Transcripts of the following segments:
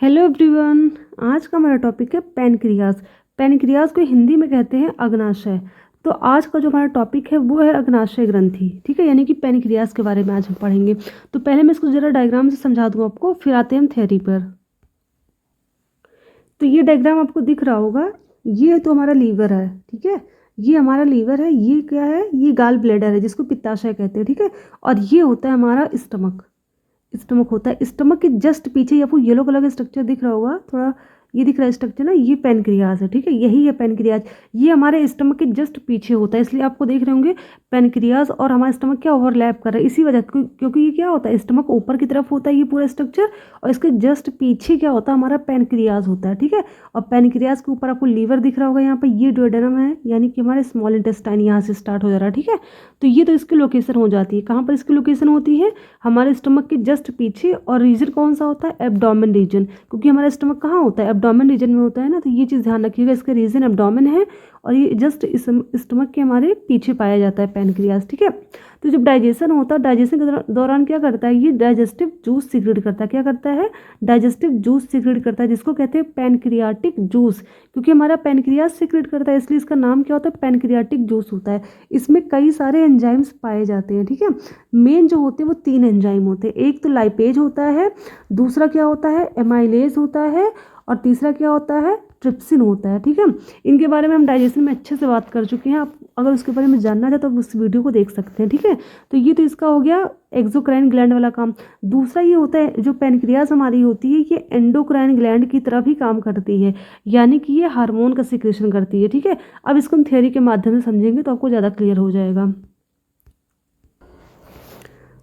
Hello everyone. आज का हमारा टॉपिक है पैनक्रियाज। पैनक्रियाज को हिंदी में कहते हैं अग्नाशय। तो आज का जो हमारा टॉपिक है वो है अग्नाशय ग्रंथि, ठीक है, यानी कि पैनक्रियाज के बारे में आज हम पढ़ेंगे। तो पहले मैं इसको जरा डायग्राम से समझा दूँ आपको, फिर आते हैं हम थ्योरी पर। तो ये डायग्राम आपको दिख रहा होगा, ये तो हमारा लीवर है, ठीक है, ये हमारा लीवर है। ये क्या है? ये गाल ब्लैडर है जिसको पित्ताशय कहते हैं, ठीक है। और ये होता है हमारा स्टमक। स्टमक होता है, स्टमक के जस्ट पीछे आपको येलो कलर का स्ट्रक्चर दिख रहा होगा, थोड़ा ये दिख रहा है स्ट्रक्चर ना, ये पैनक्रियाज है, ठीक है, यही है पैनक्रियाज। ये हमारे स्टमक के जस्ट पीछे होता है, इसलिए आपको देख रहे होंगे पैनक्रियाज और हमारा स्टमक क्या ओवरलैप कर रहा है, इसी वजह क्योंकि ये क्या होता है, स्टमक ऊपर की तरफ होता है ये पूरा स्ट्रक्चर, और इसके जस्ट पीछे क्या होता है, हमारा पैनक्रियाज होता है, ठीक है। और पैनक्रियाज के ऊपर आपको लीवर दिख रहा होगा, यहाँ पर ये डुओडेनम है, यानी कि हमारे स्मॉल इंटेस्टाइन यहाँ से स्टार्ट हो जा रहा है, ठीक है। तो ये तो इसकी लोकेशन हो जाती है, कहाँ पर इसकी लोकेशन होती है, हमारे स्टमक के जस्ट पीछे। और रीजन कौन सा होता है? एब्डोमेन रीजन, क्योंकि हमारा स्टमक कहाँ होता है, एब्डोमेन रीजन में होता है ना। तो ये चीज़ ध्यान रखिएगा, इसका रीजन एब्डोमेन है और ये जस्ट स्टमक के हमारे पीछे पाया जाता है पैनक्रियाज, ठीक है। तो जब डाइजेशन होता है, डाइजेशन के दौरान क्या करता है, ये डाइजेस्टिव जूस सीक्रेट करता है। क्या करता है? डाइजेस्टिव जूस सीक्रेट करता है, जिसको कहते हैं पैनक्रियाटिक जूस। क्योंकि हमारा पैनक्रियाज सीक्रेट करता है, इसलिए इसका नाम क्या होता है, पैनक्रियाटिक जूस होता है। इसमें कई सारे एंजाइम्स पाए जाते हैं, ठीक है। मेन जो होते हैं वो 3 एंजाइम होते हैं। एक तो लाइपेज होता है, दूसरा क्या होता है, एमाइलेज होता है, और तीसरा क्या होता है, ट्रिप्सिन होता है, ठीक है। इनके बारे में हम डाइजेशन में अच्छे से बात कर चुके हैं। आप अगर उसके बारे में जानना चाहते तो आप उस वीडियो को देख सकते हैं, ठीक है। तो ये तो इसका हो गया एक्सोक्राइन ग्लैंड वाला काम। दूसरा ये होता है, जो पैनक्रियाज हमारी होती है ये एंडोक्राइन ग्लैंड की तरफ ही काम करती है, यानी कि ये हार्मोन का सिक्रेशन करती है, ठीक है। अब इसको हम थ्योरी के माध्यम से समझेंगे तो आपको ज़्यादा क्लियर हो जाएगा।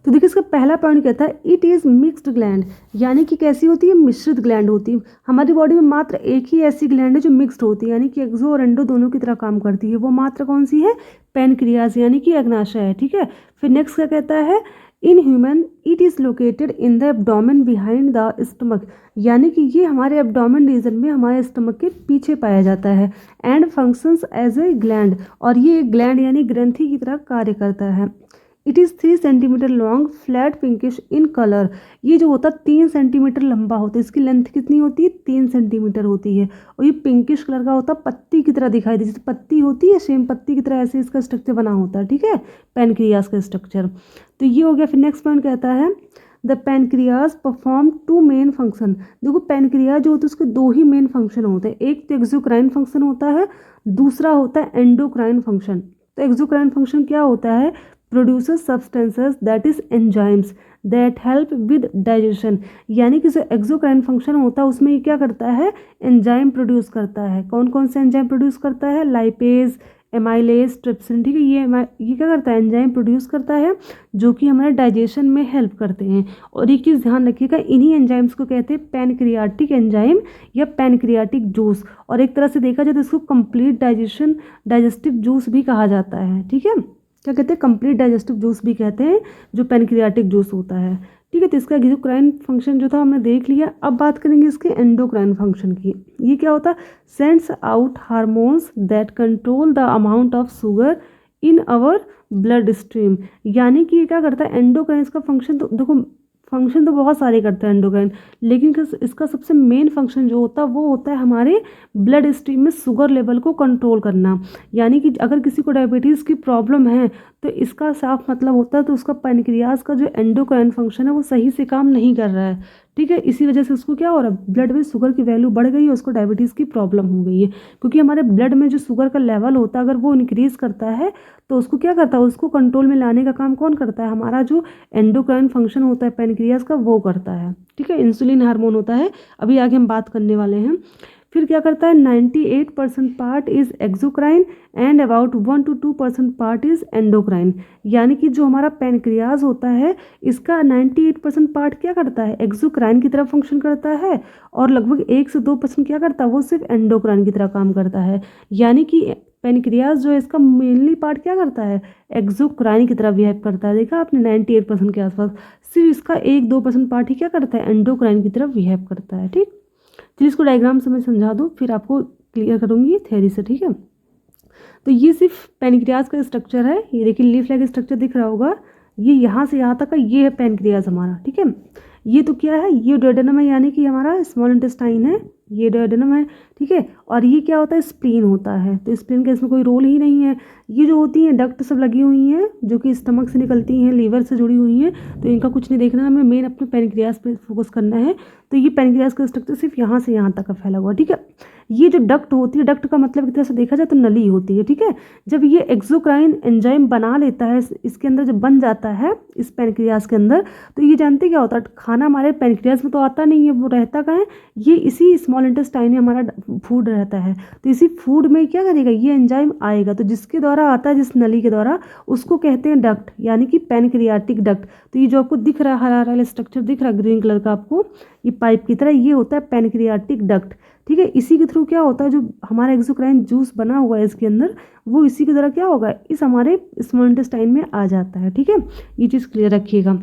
तो देखिए, इसका पहला पॉइंट कहता है इट इज़ मिक्स्ड ग्लैंड, यानी कि कैसी होती है, मिश्रित ग्लैंड होती है। हमारी बॉडी में मात्र एक ही ऐसी ग्लैंड है जो मिक्स्ड होती है, यानी कि एक्सो और एंडो दोनों की तरह काम करती है। वो मात्र कौन सी है? पैनक्रियाज, यानी कि अग्नाशय है, ठीक है। फिर नेक्स्ट क्या कहता है, in human it is located in the abdomen behind the stomach, यानी कि ये हमारे एब्डोमेन रीजन में हमारे स्टमक के पीछे पाया जाता है। And functions as a gland, और ये एक ग्लैंड यानी ग्रंथि की तरह कार्य करता है। It is 3 centimetre long, flat pinkish in colour. ये जो होता है 3 सेंटीमीटर लंबा होता है, इसकी लेंथ कितनी होती है, 3 सेंटीमीटर होती है। और ये पिंकिश कलर का होता है, पत्ती की तरह दिखाई दे, जैसे पत्ती होती है सेम पत्ती की तरह ऐसे इसका स्ट्रक्चर बना होता है, ठीक है, पैनक्रियाज का स्ट्रक्चर। तो ये हो गया। फिर नेक्स्ट पॉइंट कहता है the pancreas perform 2 main function. देखो, पैनक्रियाज जो होता है उसके 2 ही मेन फंक्शन होते हैं, एक तो एक्सोक्राइन फंक्शन होता है, दूसरा होता है एंडोक्राइन फंक्शन। तो एक्सोक्राइन फंक्शन क्या होता है, produces substances that is enzymes that help with digestion, यानी कि जो एक्सोक्राइन फंक्शन होता है उसमें ये क्या करता है, एंजाइम प्रोड्यूस करता है। कौन कौन से एंजाइम प्रोड्यूस करता है? लाइपेज, एमाइलेज, ट्रिप्सिन, ठीक है। ये क्या करता है, एंजाइम प्रोड्यूस करता है, जो कि हमारे डाइजेशन में हेल्प करते हैं। और एक चीज़ ध्यान रखिएगा, इन्हीं एंजाइम्स को कहते हैं पैनक्रियाटिक एंजाइम या पैनक्रियाटिक जूस। और एक तरह से देखा जाए तो इसको कंप्लीट डाइजेस्टिव जूस भी कहा जाता है, ठीक है। क्या कहते हैं? कंप्लीट डाइजेस्टिव जूस भी कहते हैं, जो पैनक्रियाटिक जूस होता है, ठीक है। तो इसका एक्सोक्राइन फंक्शन जो था हमने देख लिया। अब बात करेंगे इसके एंडोक्राइन फंक्शन की। ये क्या होता है? Sends out hormones that control the amount of sugar in our blood stream, यानी कि ये क्या करता है, एंडोक्राइन इसका फंक्शन तो देखो, फंक्शन तो बहुत सारे करता है एंडोक्राइन, लेकिन इसका सबसे मेन फंक्शन जो होता है वो होता है हमारे ब्लड स्ट्रीम में शुगर लेवल को कंट्रोल करना। यानी कि अगर किसी को डायबिटीज़ की प्रॉब्लम है तो इसका साफ मतलब होता है तो उसका पैनक्रियाज का जो एंडोक्राइन फंक्शन है वो सही से काम नहीं कर रहा है, ठीक है। इसी वजह से उसको क्या हो रहा है, ब्लड में शुगर की वैल्यू बढ़ गई है, उसको डायबिटीज़ की प्रॉब्लम हो गई है। क्योंकि हमारे ब्लड में जो शुगर का लेवल होता है अगर वो इंक्रीज़ करता है तो उसको क्या करता है, उसको कंट्रोल में लाने का काम कौन करता है, हमारा जो एंडोक्राइन फंक्शन होता है पैनक्रियाज का वो करता है, ठीक है। इंसुलिन हार्मोन होता है, अभी आगे हम बात करने वाले हैं। फिर क्या करता है, 98% part is exocrine and about 1 to 2% part is endocrine, यानी कि जो हमारा पैनक्रियाज होता है इसका 98% पार्ट क्या करता है, एक्सोक्राइन की तरफ फंक्शन करता है, और लगभग 1 से 2% क्या करता है, वो सिर्फ एंडोक्राइन की तरह काम करता है। यानी कि पैनक्रियाज जो है इसका मेनली पार्ट क्या करता है, एक्सोक्राइन की तरह बिहेव करता है। देखा आपने, 98% के आसपास। सिर्फ इसका 1-2% पार्ट ही क्या करता है, एंडोक्राइन की तरफ बिहेव करता है, ठीक। चलिए इसको डायग्राम से मैं समझा दूँ, फिर आपको क्लियर करूँगी थ्योरी से, ठीक है। तो ये सिर्फ पैनक्रियाज का स्ट्रक्चर है। ये देखिए लीफ लाइक स्ट्रक्चर दिख रहा होगा, ये यहाँ से यहाँ तक का ये है पैनक्रियाज हमारा, ठीक है। ये तो क्या है, ये डुओडेनम है, यानी कि हमारा स्मॉल इंटेस्टाइन है, ये डुओडेनम है, ठीक है। और ये क्या होता है, स्प्लीन होता है, तो स्प्लीन का इसमें कोई रोल ही नहीं है। ये जो होती हैं डक्ट सब लगी हुई हैं जो कि स्टमक से निकलती हैं, लीवर से जुड़ी हुई हैं, तो इनका कुछ नहीं देखना, हमें मेन अपने पैनक्रियास पे फोकस करना है। तो ये पैनक्रियास का स्ट्रक्चर सिर्फ यहाँ से यहाँ तक का फैला हुआ, ठीक है। ये जो डक्ट होती है, डक्ट का मतलब एक तरह से देखा जाए तो नली होती है, ठीक है। जब ये एक्सोक्राइन एंजाइम बना लेता है इसके अंदर, जब बन जाता है इस पैनक्रियास के अंदर, तो ये जानते क्या होता है, खाना हमारे पैनक्रियास में तो आता नहीं है, वो रहता कहाँ है, ये इसी स्मॉल इंटेस्टाइन में हमारा फूड रहता है। तो इसी फूड में क्या करेगा, ये एंजाइम आएगा, तो जिसके द्वारा आता है, जिस नली के द्वारा, उसको कहते हैं डक्ट, यानी कि पैनक्रियाटिक डक्ट। तो ये जो आपको दिख रहा है हरा हरा स्ट्रक्चर दिख रहा है ग्रीन कलर का आपको, ये पाइप की तरह, ये होता है पैनक्रियाटिक डक्ट, ठीक है। इसी के थ्रू क्या होता है, जो हमारा एक्सोक्राइन जूस बना हुआ है इसके अंदर, वो इसी की तरह क्या होगा, इस हमारे स्मॉल इंटेस्टाइन में आ जाता है, ठीक है। ये चीज़ क्लियर रखिएगा।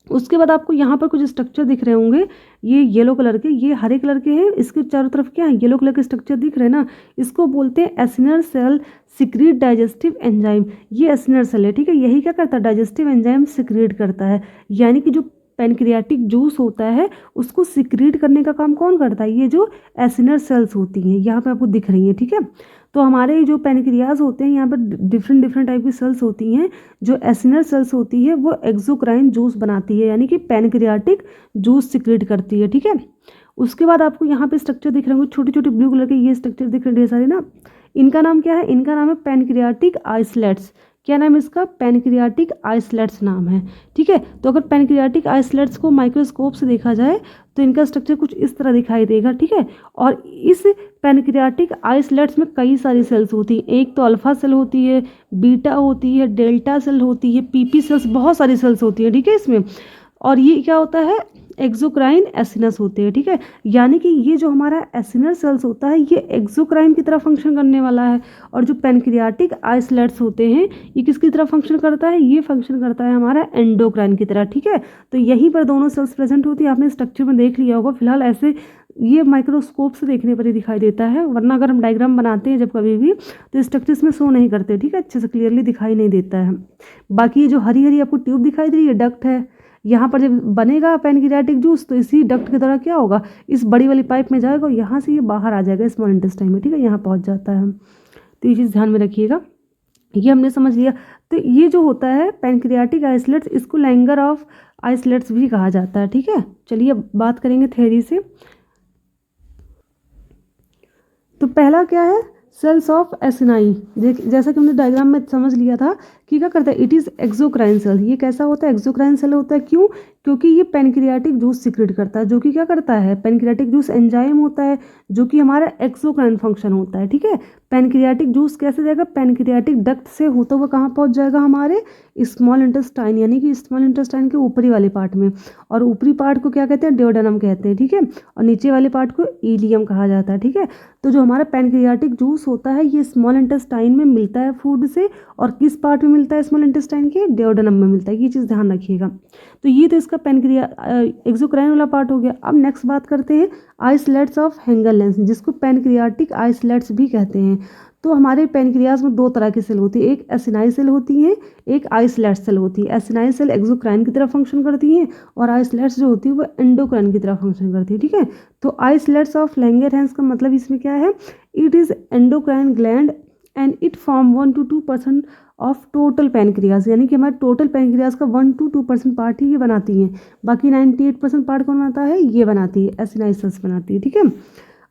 उसके बाद आपको यहाँ पर कुछ स्ट्रक्चर दिख रहे होंगे, ये येलो कलर के, ये हरे कलर के हैं, इसके चारों तरफ क्या है, येलो कलर के स्ट्रक्चर दिख रहे हैं ना, इसको बोलते हैं acinar cell secrete digestive enzyme. ये एसिनर सेल है, ठीक है, यही क्या करता है, डाइजेस्टिव एंजाइम सिक्रीट करता है, यानी कि जो पैनक्रियाटिक जूस होता है उसको सिक्रीट करने का काम कौन करता है, ये जो एसिनर सेल्स होती हैं, यहाँ पे आपको दिख रही हैं, ठीक है। तो हमारे जो पैनक्रियाज होते हैं, यहाँ पर डिफरेंट डिफरेंट टाइप की सेल्स होती हैं, जो एसिनर सेल्स होती है वो एक्सोक्राइन जूस बनाती है, यानी कि पैनक्रियाटिक जूस सिक्रीट करती है, ठीक है। उसके बाद आपको यहाँ पे स्ट्रक्चर दिख रहे होंगे, छोटे छोटे ब्लू कलर के ये स्ट्रक्चर दिख रहे हैं ढेर सारे ना, इनका नाम क्या है, इनका नाम है पैनक्रियाटिक आइसलेट्स। क्या नाम है इसका, पैनक्रियाटिक आइसलेट्स नाम है, ठीक है। तो अगर पैनक्रियाटिक आइसलेट्स को माइक्रोस्कोप से देखा जाए तो इनका स्ट्रक्चर कुछ इस तरह दिखाई देगा, ठीक है। और इस पैनक्रियाटिक आइसलेट्स में कई सारी सेल्स होती हैं, एक तो अल्फा सेल होती है, बीटा होती है, डेल्टा सेल होती है, पीपी सेल्स, बहुत सारी सेल्स होती है, ठीक है इसमें। और ये क्या होता है, एक्सोक्राइन एसिनस होते हैं, ठीक है। यानी कि ये जो हमारा एसिनर सेल्स होता है ये एक्सोक्राइन की तरह फंक्शन करने वाला है, और जो पैनक्रियाटिक आइसलेट्स होते हैं ये किसकी तरह फंक्शन करता है, ये फंक्शन करता है हमारा एंडोक्राइन की तरह, ठीक है। तो यहीं पर दोनों सेल्स प्रेजेंट होती है, आपने स्ट्रक्चर में देख लिया होगा। फिलहाल ऐसे ये माइक्रोस्कोप से देखने पर ही दिखाई देता है, वरना अगर हम डायग्राम बनाते हैं जब कभी भी तो स्ट्रक्चर्स में शो नहीं करते, ठीक है, अच्छे से क्लियरली दिखाई नहीं देता है। बाकी ये जो हरी हरी आपको ट्यूब दिखाई दे रही है, डक्ट है, यहाँ पर जब बनेगा पैनक्रियाटिक जूस तो इसी डक्ट की तरह क्या होगा, इस बड़ी वाली पाइप में जाएगा और यहाँ से ये बाहर आ जाएगा स्मॉल इंटेस्टाइन में, ठीक है, यहाँ पहुँच जाता है। तो ये चीज़ ध्यान में रखिएगा, ये हमने समझ लिया। तो ये जो होता है पैनक्रियाटिक आइसलेट्स, इसको लैंगर ऑफ आइसलेट्स भी कहा जाता है, ठीक है। चलिए अब बात करेंगे थ्योरी से। तो पहला क्या है, सेल्स ऑफ एसिनाई, जैसा कि हमने डायग्राम में समझ लिया था कि क्या करता है, इट इज़ एक्सोक्राइन सेल। ये कैसा होता है, एक्सोक्राइन सेल होता है, क्यों, क्योंकि ये पैनक्रियाटिक जूस सिक्रेट करता है, जो कि क्या करता है, पैनक्रियाटिक जूस एंजाइम होता है जो कि हमारा एक्सोक्राइन फंक्शन होता है, ठीक है। पैनक्रियाटिक जूस कैसे जाएगा, पैनक्रियाटिक डक्ट से होता हुआ कहाँ पहुँच जाएगा, हमारे स्मॉल इंटेस्टाइन, यानी कि स्मॉल इंटेस्टाइन के ऊपरी वाले पार्ट में, और ऊपरी पार्ट को क्या कहते हैं, डिओडेनम कहते हैं, ठीक है। और नीचे वाले पार्ट को इलियम कहा जाता है, ठीक है। तो जो हमारा पैनक्रियाटिक जूस होता है ये स्मॉल इंटेस्टाइन में मिलता है फूड से, और किस पार्ट में मिलता है, स्मॉल इंटेस्टाइन के डिओडेनम में मिलता है, ये चीज़ ध्यान रखिएगा। तो ये तो इसका एक्सोक्राइन वाला पार्ट हो गया। अब नेक्स्ट बात करते हैं आइसलेट्स ऑफ हेंगरलेंस, जिसको पैनक्रियाटिक आइसलेट्स भी कहते हैं। तो हमारे पैनक्रियाज में दो तरह की सेल होती है, एक एसिनाई सेल होती है, एक आइसलेट सेल होती है। एसिनाई सेल एक्सोक्राइन की तरह फंक्शन करती हैं और आइसलेट्स जो होती है वो एंडोक्राइन की तरह फंक्शन करती है, ठीक है। तो आइसलेट्स ऑफ लैंगरहैंस का मतलब इसमें क्या है, it is endocrine gland and it form 1 to 2% of total pancreas, यानी कि हमारे टोटल पैनक्रियाज का 1 to 2% पार्ट ही ये बनाती हैं, बाकी 98% पार्ट कौन बनाता है, ये बनाती है, एसिनाई सेल्स बनाती है, ठीक है।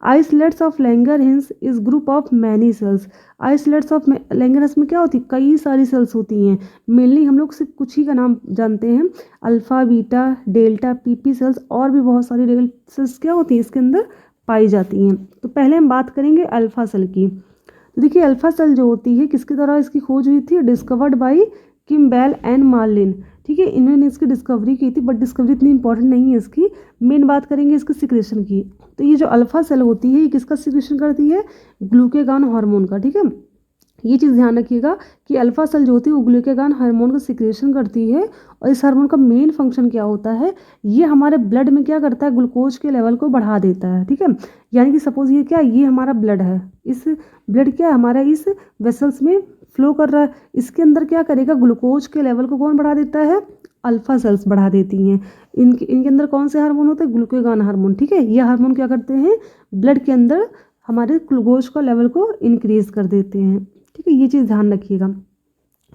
Islets of Langerhans is group of many cells. Islets of Langerhans में क्या होती है, कई सारी सेल्स होती हैं, मेनली हम लोग सिर्फ कुछ ही का नाम जानते हैं, alpha, beta, delta, PP sales, और भी बहुत सारी सेल्स क्या होती हैं इसके अंदर पाई जाती हैं। तो पहले हम बात करेंगे अल्फा सेल की। तो देखिए अल्फा सेल जो होती है किसके द्वारा इसकी खोज हुई थी, डिस्कवर्ड बाय किम्बेल एंड मार्लिन, ठीक है, इन्होंने इसकी डिस्कवरी की थी, बट डिस्कवरी इतनी इंपॉर्टेंट नहीं है इसकी, मेन बात करेंगे इसके सिक्रेशन की। तो ये जो अल्फा सेल होती है ये किसका सिक्रेशन करती है, ग्लूकेगॉन हार्मोन का, ठीक है। ये चीज़ ध्यान रखिएगा कि अल्फा सेल जो होती है वो ग्लूकेगॉन हार्मोन का सिक्रेशन करती है, और इस हार्मोन का मेन फंक्शन क्या होता है, ये हमारे ब्लड में क्या करता है, ग्लूकोज के लेवल को बढ़ा देता है, ठीक है। यानी कि सपोज ये क्या, ये हमारा ब्लड है, इस ब्लड क्या हमारा इस वेसल्स में फ्लो कर रहा है, इसके अंदर क्या करेगा, ग्लूकोज के लेवल को कौन बढ़ा देता है, अल्फा सेल्स बढ़ा देती हैं। इनके अंदर कौन से हार्मोन होते हैं? ग्लूकागॉन हार्मोन, ठीक है। ये हार्मोन क्या करते हैं? ब्लड के अंदर हमारे ग्लूकोज का लेवल को इंक्रीज कर देते हैं, ठीक है। ये चीज़ ध्यान रखिएगा।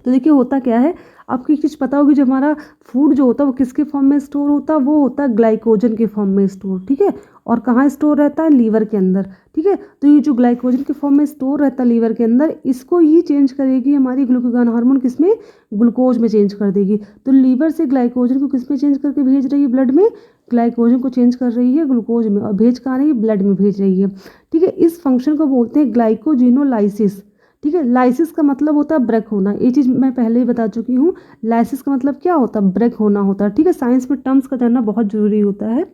तो देखिए होता क्या है, आपको एक चीज़ पता होगी, जो हमारा फूड जो होता है वो किसके फॉर्म में स्टोर होता है? वो होता है ग्लाइकोजन के फॉर्म में स्टोर, ठीक है। और कहाँ स्टोर रहता है? लीवर के अंदर, ठीक है। तो ये जो ग्लाइकोजन के फॉर्म में स्टोर रहता है लीवर के अंदर, इसको ये चेंज करेगी हमारी ग्लूकागॉन हार्मोन, किसमें? ग्लूकोज में चेंज कर देगी। तो लीवर से ग्लाइकोजन को किस में चेंज करके भेज रही है? ब्लड में। ग्लाइकोजन को चेंज कर रही है ग्लूकोज में, और भेज कहाँ रही है? ब्लड में भेज रही है, ठीक है। इस फंक्शन को बोलते हैं ग्लाइकोजिनोलाइसिस, ठीक है। लाइसिस का मतलब होता है ब्रेक होना, ये चीज़ मैं पहले ही बता चुकी हूँ। लाइसिस का मतलब क्या होता है? ब्रेक होना होता है, ठीक है। साइंस में टर्म्स का जानना बहुत जरूरी होता है।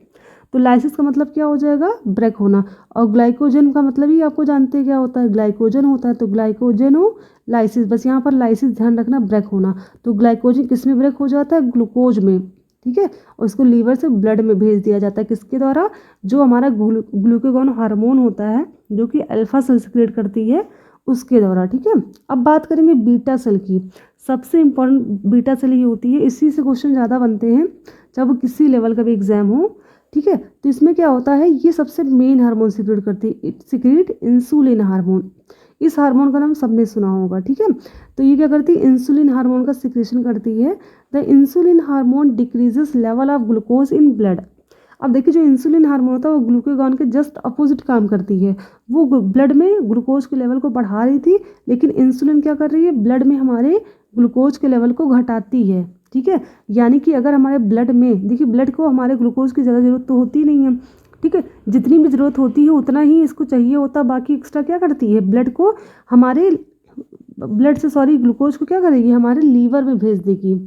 तो लाइसिस का मतलब क्या हो जाएगा? ब्रेक होना। और ग्लाइकोजन का मतलब ही आपको जानते हैं क्या होता है? ग्लाइकोजन होता है। तो ग्लाइकोजेनोलाइसिस, बस यहाँ पर लाइसिस ध्यान रखना, ब्रेक होना। तो ग्लाइकोजन किस में ब्रेक हो जाता है? ग्लूकोज में, ठीक है। और इसको लीवर से ब्लड में भेज दिया जाता है, किसके द्वारा? जो हमारा ग्लूकागॉन हार्मोन होता है, जो कि अल्फा सेल सिक्रेट करती है, उसके द्वारा, ठीक है। अब बात करेंगे बीटा सेल की। सबसे इम्पोर्टेंट बीटा सेल ही होती है, इसी से क्वेश्चन ज़्यादा बनते हैं जब किसी लेवल का भी एग्जाम हो, ठीक है। तो इसमें क्या होता है, ये सबसे मेन हार्मोन सिक्रेट करती है, इट सिक्रेट इंसुलिन हार्मोन। इस हार्मोन का नाम सबने सुना होगा, ठीक है। तो ये क्या करती है? इंसुलिन हार्मोन का सिक्रेशन करती है। The insulin hormone decreases level of glucose in blood. अब देखिए, जो इंसुलिन हार्मोन होता है वो ग्लूकागॉन के जस्ट अपोजिट काम करती है। वो ब्लड में ग्लूकोज के लेवल को बढ़ा रही थी, लेकिन इंसुलिन क्या कर रही है? ब्लड में हमारे ग्लूकोज के लेवल को घटाती है, ठीक है। यानी कि अगर हमारे ब्लड में, देखिए ब्लड को हमारे ग्लूकोज की ज़्यादा ज़रूरत तो होती नहीं है, ठीक है। जितनी भी ज़रूरत होती है उतना ही इसको चाहिए होता, बाकी एक्स्ट्रा क्या करती है? ब्लड को हमारे ग्लूकोज को क्या करेगी? हमारे लीवर में भेज देगी,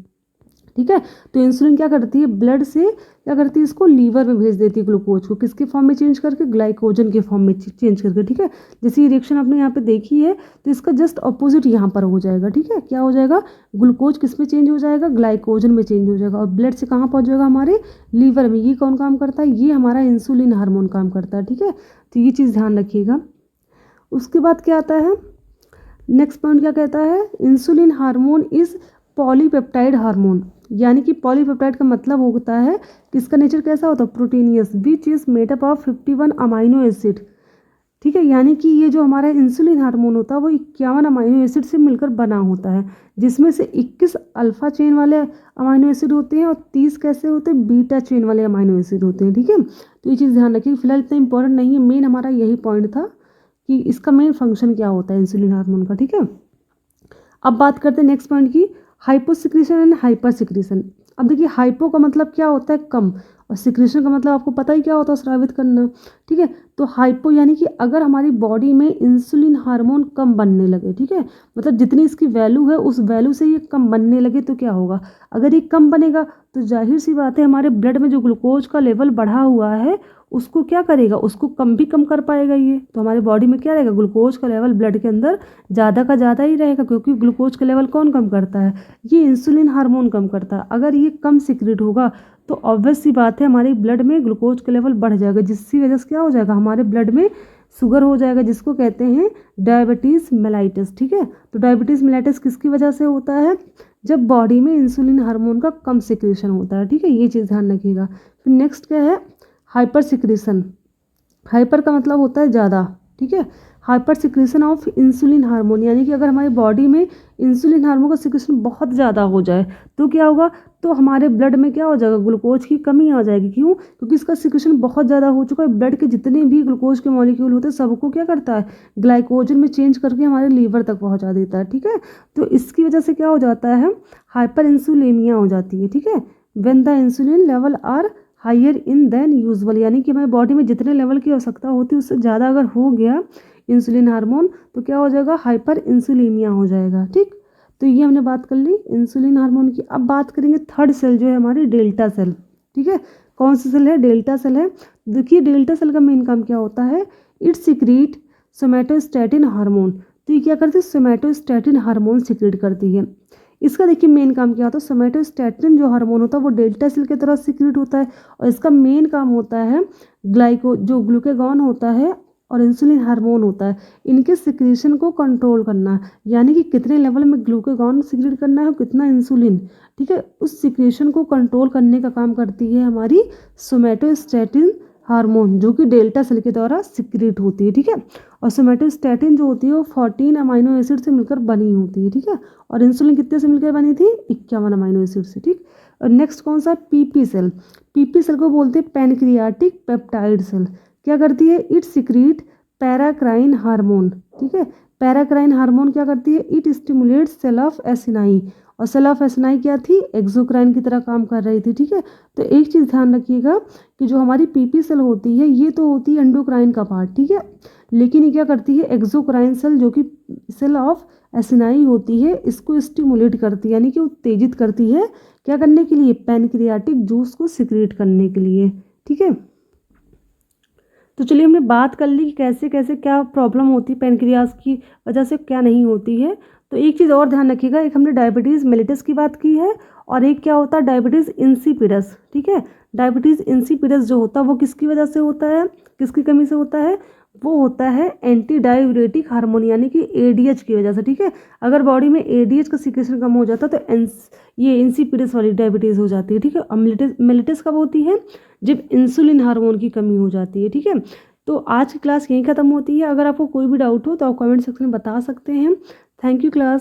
ठीक है। तो इंसुलिन क्या करती है? ब्लड से क्या करती है? इसको लीवर में भेज देती है ग्लूकोज को, किसके फॉर्म में चेंज करके? ग्लाइकोजन के फॉर्म में चेंज करके, ठीक है। जैसे ये रिएक्शन आपने यहाँ पे देखी है, तो इसका जस्ट अपोजिट यहाँ पर हो जाएगा, ठीक है। क्या हो जाएगा? ग्लूकोज किस में चेंज हो जाएगा? ग्लाइकोजन में चेंज हो जाएगा, और ब्लड से कहाँ पहुँच जाएगा? हमारे लीवर में। ये कौन काम करता है? ये हमारा इंसुलिन हार्मोन काम करता है, ठीक है। तो ये चीज़ ध्यान रखिएगा। उसके बाद क्या आता है? नेक्स्ट पॉइंट क्या कहता है? Insulin hormone is polypeptide hormone. यानी कि पॉलीपेप्टाइड का मतलब होता है कि इसका नेचर कैसा होता है? Proteinaceous, which is made up of 51 amino acid, ठीक है। यानी कि ये जो हमारा इंसुलिन हार्मोन होता है वो 51 अमाइनो एसिड से मिलकर बना होता है, जिसमें से 21 अल्फा चेन वाले अमाइनो एसिड होते हैं और 30 कैसे होते हैं? बीटा चेन वाले अमाइनो एसिड होते हैं, ठीक है। तो ये चीज़ ध्यान रखिए। फिलहाल इतना इंपॉर्टेंट नहीं है, मेन हमारा यही पॉइंट था कि इसका मेन फंक्शन क्या होता है इंसुलिन हार्मोन का, ठीक है। अब बात करते हैं नेक्स्ट पॉइंट की, हाइपोसिक्रीशन एंड हाइपर सिक्रीशन। अब देखिए, हाइपो का मतलब क्या होता है? कम, और सिक्रीशन का मतलब आपको पता ही क्या होता है? स्रावित करना, ठीक है। तो हाइपो यानी कि अगर हमारी बॉडी में इंसुलिन हार्मोन कम बनने लगे, ठीक है, मतलब जितनी इसकी वैल्यू है उस वैल्यू से ये कम बनने लगे, तो क्या होगा? अगर ये कम बनेगा तो जाहिर सी बात है हमारे ब्लड में जो ग्लूकोज का लेवल बढ़ा हुआ है उसको क्या करेगा? उसको कम भी कम कर पाएगा ये। तो हमारे बॉडी में क्या रहेगा? ग्लूकोज का लेवल ब्लड के अंदर ज़्यादा का ज़्यादा ही रहेगा, क्योंकि ग्लूकोज का लेवल कौन कम करता है? ये इंसुलिन हार्मोन कम करता है। अगर ये कम सिक्रेट होगा तो ऑब्वियस सी बात है हमारे ब्लड में ग्लूकोज का लेवल बढ़ जाएगा, जिसकी वजह से क्या हो जाएगा? हमारे ब्लड में शुगर हो जाएगा, जिसको कहते हैं डायबिटीज़ मेलाइटिस, ठीक है। तो डायबिटीज़ मेलाइटिस किसकी वजह से होता है? जब बॉडी में इंसुलिन हार्मोन का कम सिक्रेशन होता है, ठीक है। ये चीज़ ध्यान रखिएगा। फिर नेक्स्ट क्या है? Hyper secretion. हाइपर का मतलब होता है ज़्यादा, ठीक है। Hyper secretion of insulin hormone, यानी कि अगर हमारी बॉडी में इंसुलिन हार्मोन का सिक्रेशन बहुत ज़्यादा हो जाए तो क्या होगा? तो हमारे ब्लड में क्या हो जाएगा? ग्लूकोज की कमी आ जाएगी। क्यों? क्योंकि इसका सिक्रेशन बहुत ज़्यादा हो चुका है। ब्लड के जितने भी ग्लूकोज के मॉलिक्यूल होते हैं सबको क्या करता है? ग्लाइकोजन में चेंज करके हमारे लीवर तक पहुँचा देता है, ठीक है। तो इसकी वजह से क्या हो जाता है? हाइपर इंसुलेमिया हो जाती है, ठीक है। When the insulin level are higher in than usual, यानी कि हमारी बॉडी में जितने लेवल की आवश्यकता होती है उससे ज़्यादा अगर हो गया इंसुलिन हार्मोन तो क्या हो जाएगा? हाइपर इंसुलिमिया हो जाएगा, ठीक। तो ये हमने बात कर ली इंसुलिन हार्मोन की। अब बात करेंगे थर्ड सेल जो है हमारी डेल्टा सेल, ठीक है। कौन सी सेल है? डेल्टा सेल है। देखिए, डेल्टा सेल का मेन काम क्या होता है? It secrete somatostatin hormone. तो ये क्या करती है? सोमैटोस्टैटिन हार्मोन सिक्रीट करती है। इसका देखिए मेन काम क्या होता है? सोमैटोस्टैटिन जो हार्मोन होता है वो डेल्टा सेल की तरह सिक्रीट होता है, और इसका मेन काम होता है जो ग्लूकागॉन होता है और इंसुलिन हार्मोन होता है। इनके सिक्रीशन को कंट्रोल करना, यानी कि कितने लेवल में ग्लूकागॉन सिक्रीट करना है और कितना इंसुलिन, ठीक है, उस सिक्रीशन को कंट्रोल करने का काम करती है हमारी सोमैटोस्टैटिन हार्मोन, जो कि डेल्टा सेल के द्वारा सिक्रीट होती है, ठीक है। और सोमैटोस्टैटिन जो होती है वो 14 अमाइनो एसिड से मिलकर बनी होती है, ठीक है। और इंसुलिन कितने से मिलकर बनी थी? 51 अमाइनो एसिड से, ठीक। और नेक्स्ट कौन सा? PP cell. पीपी सेल को बोलते हैं पैनक्रियाटिक पेप्टाइड सेल। क्या करती है? इट सिक्रीट पैराक्राइन हार्मोन, ठीक है। पैराक्राइन हार्मोन क्या करती है? It stimulates cell of acini. और सेल ऑफ एसिनाई क्या थी? एक्सोक्राइन की तरह काम कर रही थी, ठीक है। तो एक चीज़ ध्यान रखिएगा कि जो हमारी पीपी सेल होती है ये तो होती है एंडोक्राइन का पार्ट, ठीक है, लेकिन ये क्या करती है? एक्सोक्राइन सेल जो कि सेल ऑफ एसिनाई होती है इसको स्टिमुलेट करती है, यानी कि उत्तेजित करती है। क्या करने के लिए? पैनक्रियाटिक जूस को सिक्रेट करने के लिए, ठीक है। तो चलिए हमने बात कर ली कि कैसे कैसे क्या प्रॉब्लम होती है पैनक्रियास की वजह से, क्या नहीं होती है। तो एक चीज़ और ध्यान रखिएगा, एक हमने डायबिटीज़ मेलिटस की बात की है और एक क्या होता है? डायबिटीज़ इंसिपिडस, ठीक है। डायबिटीज़ इंसिपिडस जो होता है वो किसकी वजह से होता है, किसकी कमी से होता है? वो होता है एंटी डाययूरेटिक हार्मोन, यानी कि एडीएच की वजह से, ठीक है। अगर बॉडी में एडीएच का सिक्रेशन कम हो जाता है तो ये इंसिपिडस वाली डायबिटीज़ हो जाती है, ठीक है। और मेलिटस कब होती है? जब इंसुलिन हार्मोन की कमी हो जाती है, ठीक है। तो आज की क्लास यहीं ख़त्म होती है। अगर आपको कोई भी डाउट हो तो आप कमेंट सेक्शन में बता सकते हैं। Thank you class.